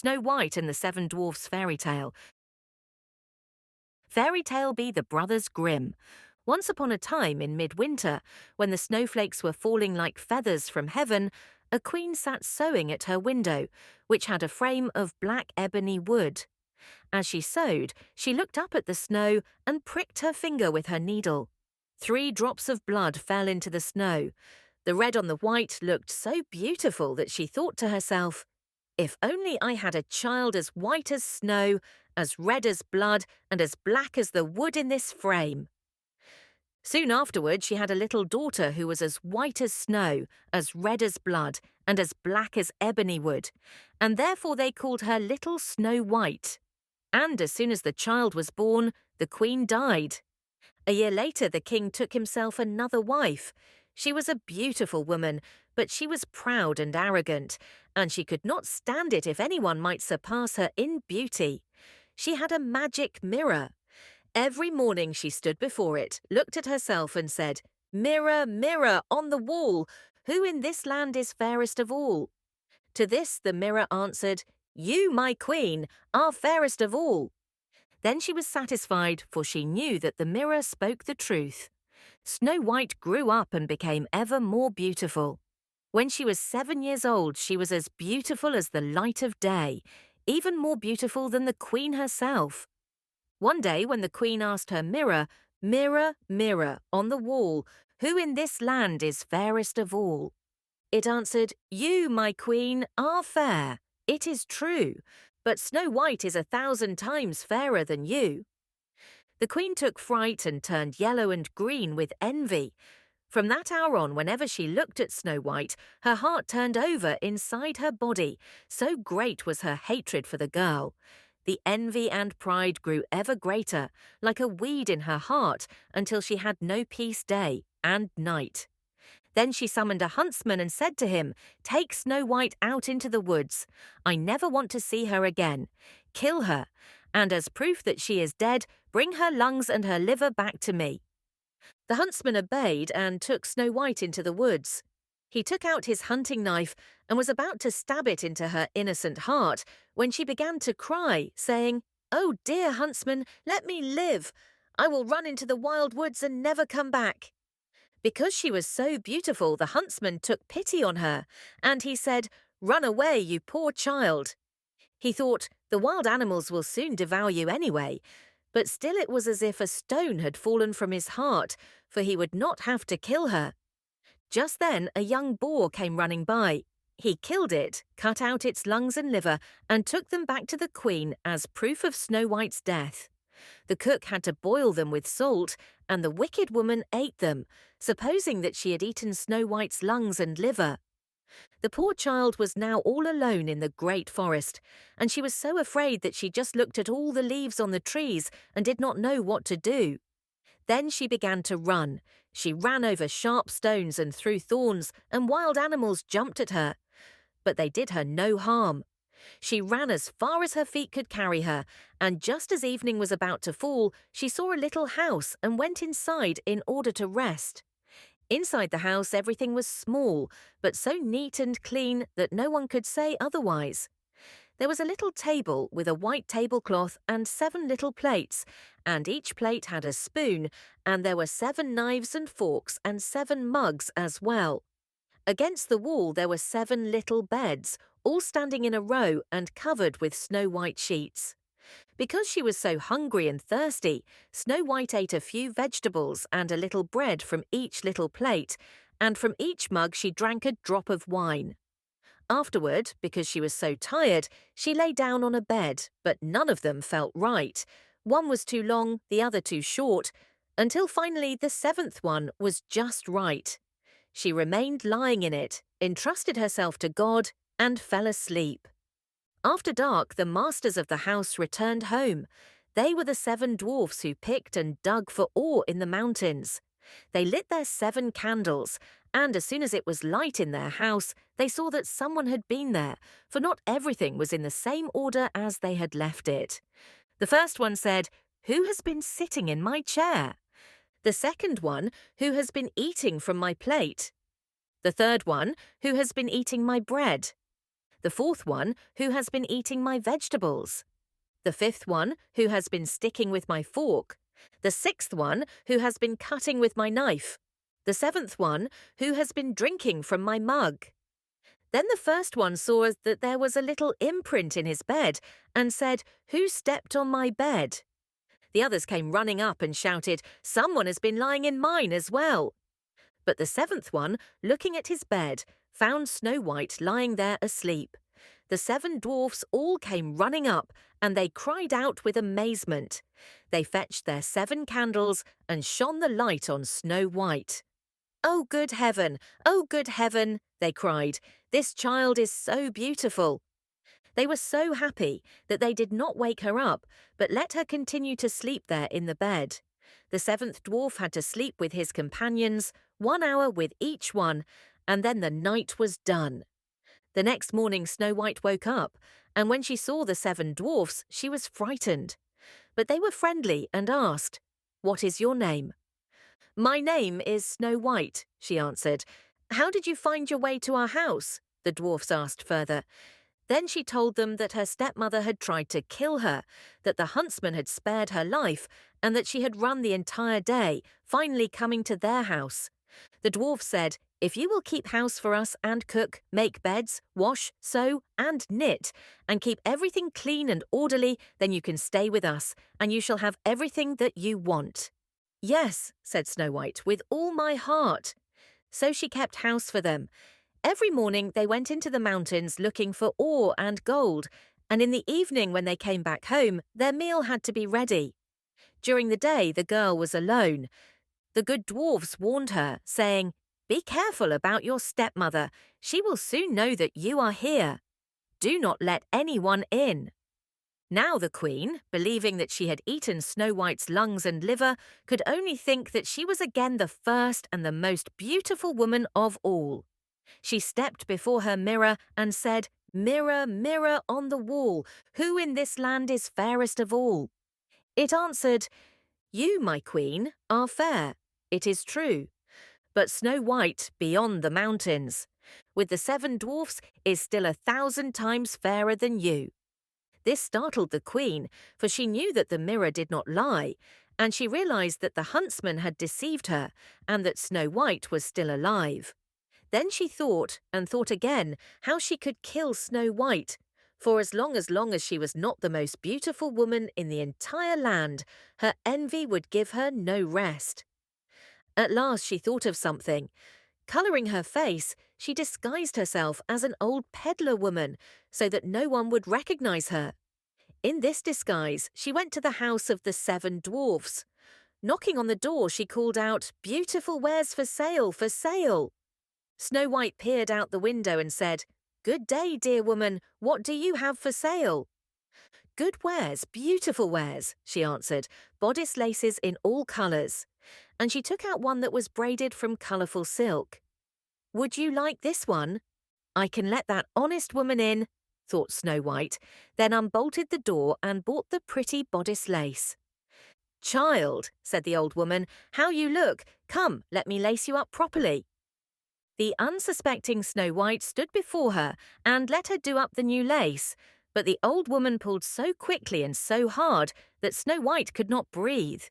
Snow White and the Seven Dwarfs fairy tale. Fairy tale be the Brothers Grimm. Once upon a time in midwinter, when the snowflakes were falling like feathers from heaven, a queen sat sewing at her window, which had a frame of black ebony wood. As she sewed, she looked up at the snow and pricked her finger with her needle. 3 drops of blood fell into the snow. The red on the white looked so beautiful that she thought to herself, "If only I had a child as white as snow, as red as blood, and as black as the wood in this frame." Soon afterward, she had a little daughter who was as white as snow, as red as blood, and as black as ebony wood, and therefore they called her Little Snow White. And as soon as the child was born, the queen died. A year later, the king took himself another wife. She was a beautiful woman, but she was proud and arrogant, and she could not stand it if anyone might surpass her in beauty. She had a magic mirror. Every morning she stood before it, looked at herself and said, "Mirror, mirror on the wall, who in this land is fairest of all?" To this the mirror answered, "You, my queen, are fairest of all." Then she was satisfied, for she knew that the mirror spoke the truth. Snow White grew up and became ever more beautiful. When she was 7 years old, she was as beautiful as the light of day, even more beautiful than the queen herself. One day when the queen asked her mirror, "Mirror, mirror on the wall, who in this land is fairest of all?" it answered, "You, my queen, are fair. It is true, but Snow White is 1,000 times fairer than you." The queen took fright and turned yellow and green with envy. From that hour on, whenever she looked at Snow White, her heart turned over inside her body, so great was her hatred for the girl. The envy and pride grew ever greater, like a weed in her heart, until she had no peace day and night. Then she summoned a huntsman and said to him, "Take Snow White out into the woods. I never want to see her again. Kill her, and as proof that she is dead, bring her lungs and her liver back to me." The huntsman obeyed and took Snow White into the woods. He took out his hunting knife and was about to stab it into her innocent heart when she began to cry, saying, "Oh dear huntsman, let me live. I will run into the wild woods and never come back." Because she was so beautiful, the huntsman took pity on her, and he said, "Run away, you poor child." He thought, the wild animals will soon devour you anyway, but still it was as if a stone had fallen from his heart, for he would not have to kill her. Just then a young boar came running by. He killed it, cut out its lungs and liver, and took them back to the queen as proof of Snow White's death. The cook had to boil them with salt, and the wicked woman ate them, supposing that she had eaten Snow White's lungs and liver. The poor child was now all alone in the great forest, and she was so afraid that she just looked at all the leaves on the trees and did not know what to do. Then she began to run. She ran over sharp stones and through thorns, and wild animals jumped at her. But they did her no harm. She ran as far as her feet could carry her, and just as evening was about to fall, she saw a little house and went inside in order to rest. Inside the house everything was small, but so neat and clean that no one could say otherwise. There was a little table with a white tablecloth and 7 little plates, and each plate had a spoon, and there were 7 knives and forks and 7 mugs as well. Against the wall there were 7 little beds, all standing in a row and covered with snow-white sheets. Because she was so hungry and thirsty, Snow White ate a few vegetables and a little bread from each little plate, and from each mug she drank a drop of wine. Afterward, because she was so tired, she lay down on a bed, but none of them felt right. One was too long, the other too short, until finally the 7th one was just right. She remained lying in it, entrusted herself to God, and fell asleep. After dark, the masters of the house returned home. They were the 7 dwarfs who picked and dug for ore in the mountains. They lit their 7 candles, and as soon as it was light in their house, they saw that someone had been there, for not everything was in the same order as they had left it. The first one said, "Who has been sitting in my chair?" The second one, "Who has been eating from my plate?" The third one, "Who has been eating my bread?" The fourth one, who has been eating my vegetables. The fifth one, who has been sticking with my fork. The sixth one, who has been cutting with my knife. The seventh one, who has been drinking from my mug. Then the first one saw that there was a little imprint in his bed and said, "Who stepped on my bed?" The others came running up and shouted, "Someone has been lying in mine as well." But the seventh one, looking at his bed, found Snow White lying there asleep. The 7 dwarfs all came running up, and they cried out with amazement. They fetched their 7 candles and shone the light on Snow White. "Oh, good heaven! Oh, good heaven!" they cried. "This child is so beautiful." They were so happy that they did not wake her up, but let her continue to sleep there in the bed. The 7th dwarf had to sleep with his companions, 1 hour with each one, and then the night was done. The next morning Snow White woke up, and when she saw the 7 dwarfs, she was frightened. But they were friendly and asked, "What is your name?" "My name is Snow White," she answered. "How did you find your way to our house?" the dwarfs asked further. Then she told them that her stepmother had tried to kill her, that the huntsman had spared her life, and that she had run the entire day, finally coming to their house. The dwarf said, "If you will keep house for us and cook, make beds, wash, sew, and knit, and keep everything clean and orderly, then you can stay with us, and you shall have everything that you want." "Yes," said Snow White, "with all my heart." So she kept house for them. Every morning they went into the mountains looking for ore and gold, and in the evening when they came back home, their meal had to be ready. During the day the girl was alone. The good dwarfs warned her, saying, "Be careful about your stepmother. She will soon know that you are here. Do not let anyone in." Now the queen, believing that she had eaten Snow White's lungs and liver, could only think that she was again the first and the most beautiful woman of all. She stepped before her mirror and said, "Mirror, mirror on the wall, who in this land is fairest of all?" It answered, "You, my queen, are fair. It is true. But Snow White, beyond the mountains, with the 7 dwarfs, is still 1,000 times fairer than you." This startled the queen, for she knew that the mirror did not lie, and she realized that the huntsman had deceived her and that Snow White was still alive. Then she thought, and thought again, how she could kill Snow White, for as long as she was not the most beautiful woman in the entire land, her envy would give her no rest. At last she thought of something. Colouring her face, she disguised herself as an old peddler woman, so that no one would recognize her. In this disguise, she went to the house of the 7 dwarfs. Knocking on the door, she called out, "Beautiful wares for sale, for sale." Snow White peered out the window and said, "Good day, dear woman. What do you have for sale?" "Good wares, beautiful wares," she answered, "bodice laces in all colours." And she took out one that was braided from colourful silk. "Would you like this one?" "I can let that honest woman in," thought Snow White, then unbolted the door and bought the pretty bodice lace. "Child," said the old woman, "how you look! Come, let me lace you up properly." The unsuspecting Snow White stood before her and let her do up the new lace, but the old woman pulled so quickly and so hard that Snow White could not breathe.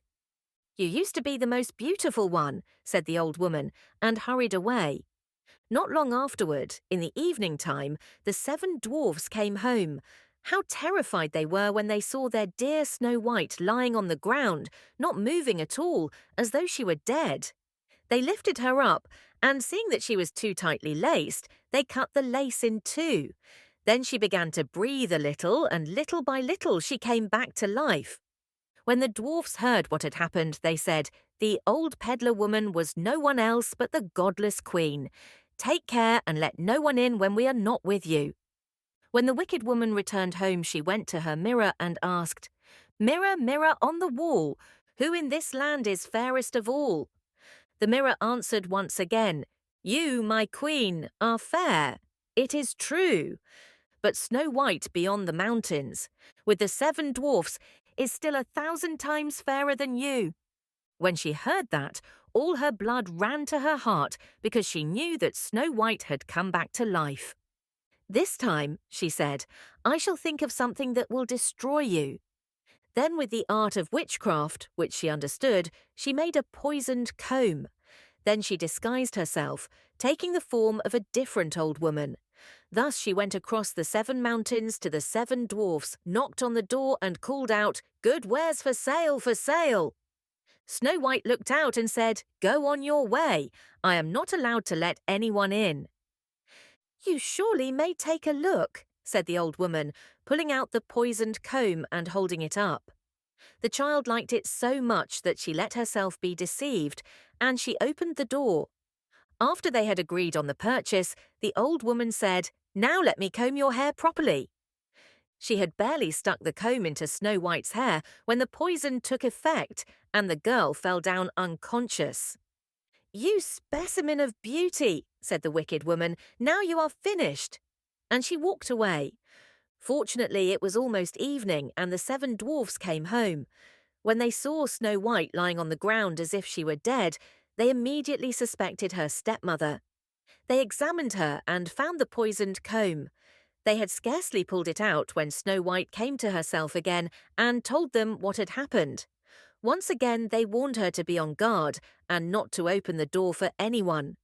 "You used to be the most beautiful one," said the old woman, and hurried away. Not long afterward, in the evening time, the 7 dwarfs came home. How terrified they were when they saw their dear Snow White lying on the ground, not moving at all, as though she were dead. They lifted her up, and seeing that she was too tightly laced, they cut the lace in two. Then she began to breathe a little, and little by little she came back to life. When the dwarfs heard what had happened, they said, "The old peddler woman was no one else but the godless queen. Take care and let no one in when we are not with you." When the wicked woman returned home, she went to her mirror and asked, "Mirror, mirror on the wall, who in this land is fairest of all?" The mirror answered once again, "You, my queen, are fair. It is true. But Snow White beyond the mountains, with the 7 dwarfs, is still 1,000 times fairer than you." When she heard that, all her blood ran to her heart because she knew that Snow White had come back to life. "This time," she said, "I shall think of something that will destroy you." Then, with the art of witchcraft, which she understood, she made a poisoned comb. Then she disguised herself, taking the form of a different old woman. Thus she went across the 7 mountains to the 7 dwarfs, knocked on the door and called out, "Good wares for sale, for sale!" Snow White looked out and said, "Go on your way. I am not allowed to let anyone in." "You surely may take a look," said the old woman, pulling out the poisoned comb and holding it up. The child liked it so much that she let herself be deceived, and she opened the door. After they had agreed on the purchase, the old woman said, "Now let me comb your hair properly." She had barely stuck the comb into Snow White's hair when the poison took effect and the girl fell down unconscious. "You specimen of beauty," said the wicked woman, "now you are finished." And she walked away. Fortunately, it was almost evening and the 7 dwarfs came home. When they saw Snow White lying on the ground as if she were dead, they immediately suspected her stepmother. They examined her and found the poisoned comb. They had scarcely pulled it out when Snow White came to herself again and told them what had happened. Once again, they warned her to be on guard and not to open the door for anyone.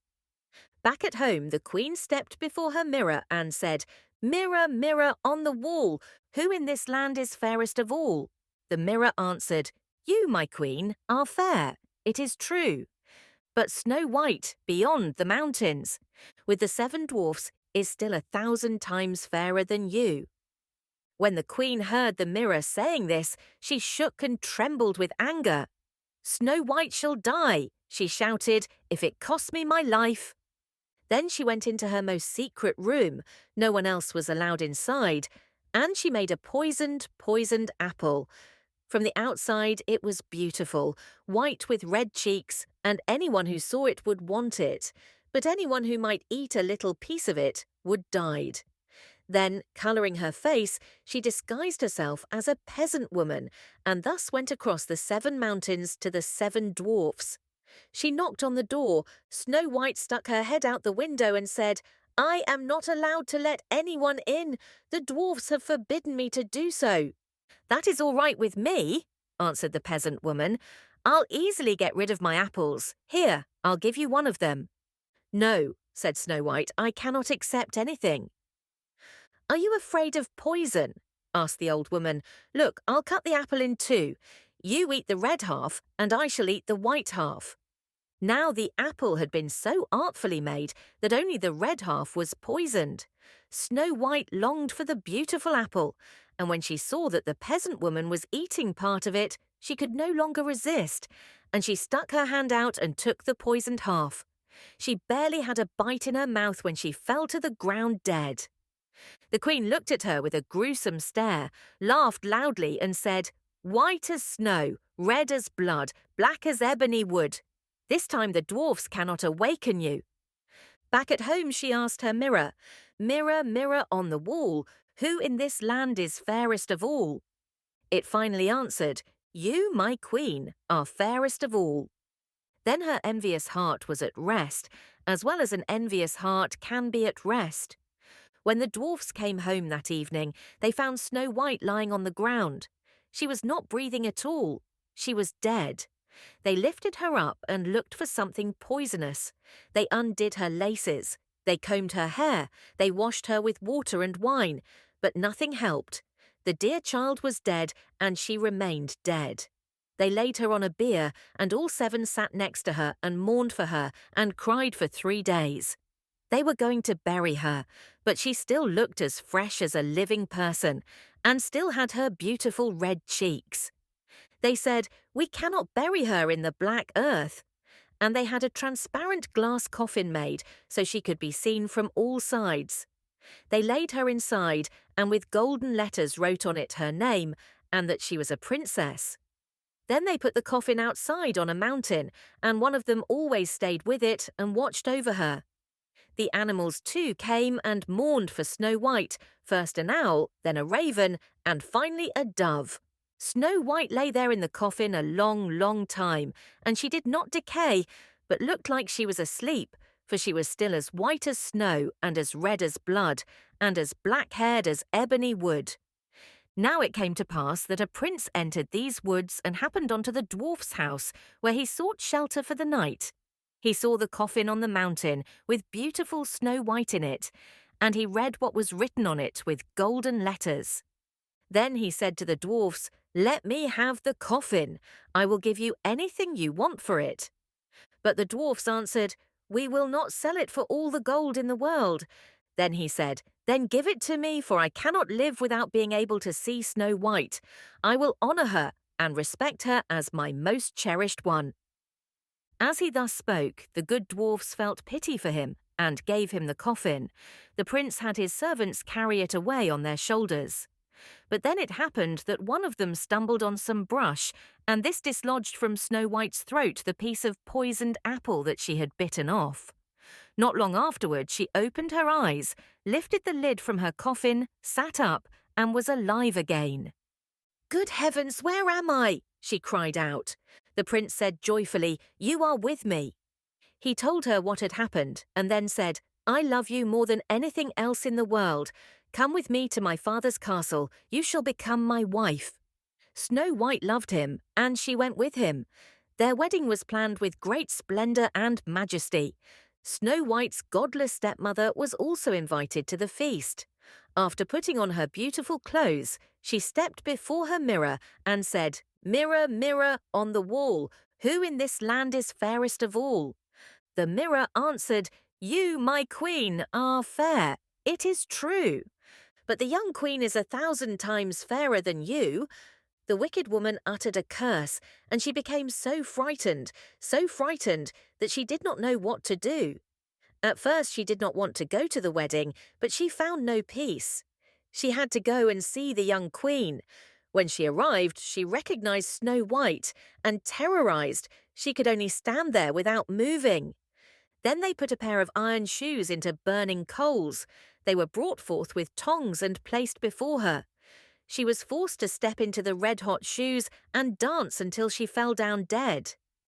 Back at home, the Queen stepped before her mirror and said, "Mirror, mirror on the wall, who in this land is fairest of all?" The mirror answered, "You, my Queen, are fair. It is true. But Snow White, beyond the mountains, with the 7 dwarfs, is still 1,000 times fairer than you." When the Queen heard the mirror saying this, she shook and trembled with anger. "Snow White shall die," she shouted, "if it costs me my life." Then she went into her most secret room, no one else was allowed inside, and she made a poisoned apple. From the outside it was beautiful, white with red cheeks, and anyone who saw it would want it, but anyone who might eat a little piece of it would die. Then, colouring her face, she disguised herself as a peasant woman, and thus went across the 7 mountains to the 7 dwarfs. She knocked on the door. Snow White stuck her head out the window and said, "I am not allowed to let anyone in. The dwarfs have forbidden me to do so." "That is all right with me," answered the peasant woman. "I'll easily get rid of my apples. Here, I'll give you one of them." "No," said Snow White, "I cannot accept anything." "Are you afraid of poison?" asked the old woman. "Look, I'll cut the apple in two. You eat the red half, and I shall eat the white half." Now the apple had been so artfully made that only the red half was poisoned. Snow White longed for the beautiful apple, and when she saw that the peasant woman was eating part of it, she could no longer resist, and she stuck her hand out and took the poisoned half. She barely had a bite in her mouth when she fell to the ground dead. The Queen looked at her with a gruesome stare, laughed loudly and said, "White as snow, red as blood, black as ebony wood. This time the dwarfs cannot awaken you." Back at home she asked her mirror, "Mirror, mirror on the wall, who in this land is fairest of all?" It finally answered, "You, my Queen, are fairest of all." Then her envious heart was at rest, as well as an envious heart can be at rest. When the dwarfs came home that evening, they found Snow White lying on the ground. She was not breathing at all. She was dead. They lifted her up and looked for something poisonous. They undid her laces. They combed her hair. They washed her with water and wine. But nothing helped. The dear child was dead, and she remained dead. They laid her on a bier, and all 7 sat next to her and mourned for her and cried for 3 days. They were going to bury her, but she still looked as fresh as a living person and still had her beautiful red cheeks. They said, "We cannot bury her in the black earth." And they had a transparent glass coffin made so she could be seen from all sides. They laid her inside and with golden letters wrote on it her name and that she was a princess. Then they put the coffin outside on a mountain, and one of them always stayed with it and watched over her. The animals too came and mourned for Snow White, first an owl, then a raven, and finally a dove. Snow White lay there in the coffin a long, long time, and she did not decay, but looked like she was asleep, for she was still as white as snow and as red as blood, and as black-haired as ebony wood. Now it came to pass that a prince entered these woods and happened onto the dwarf's house, where he sought shelter for the night. He saw the coffin on the mountain with beautiful Snow White in it, and he read what was written on it with golden letters. Then he said to the dwarfs, "Let me have the coffin. I will give you anything you want for it." But the dwarfs answered, "We will not sell it for all the gold in the world." Then he said, "Then give it to me, for I cannot live without being able to see Snow White. I will honor her and respect her as my most cherished one." As he thus spoke, the good dwarfs felt pity for him and gave him the coffin. The prince had his servants carry it away on their shoulders. But then it happened that one of them stumbled on some brush, and this dislodged from Snow White's throat the piece of poisoned apple that she had bitten off. Not long afterward, she opened her eyes, lifted the lid from her coffin, sat up, and was alive again. "Good heavens, where am I?" she cried out. The prince said joyfully, "You are with me." He told her what had happened, and then said, "I love you more than anything else in the world. Come with me to my father's castle. You shall become my wife." Snow White loved him, and she went with him. Their wedding was planned with great splendor and majesty. Snow White's godless stepmother was also invited to the feast. After putting on her beautiful clothes, she stepped before her mirror and said, "Mirror, mirror on the wall, who in this land is fairest of all?" The mirror answered, "You, my queen, are fair. It is true. But the young queen is 1,000 times fairer than you." The wicked woman uttered a curse, and she became so frightened that she did not know what to do. At first she did not want to go to the wedding, but she found no peace. She had to go and see the young queen. When she arrived, she recognized Snow White, and terrorized, she could only stand there without moving. Then they put a pair of iron shoes into burning coals. They were brought forth with tongs and placed before her. She was forced to step into the red-hot shoes and dance until she fell down dead.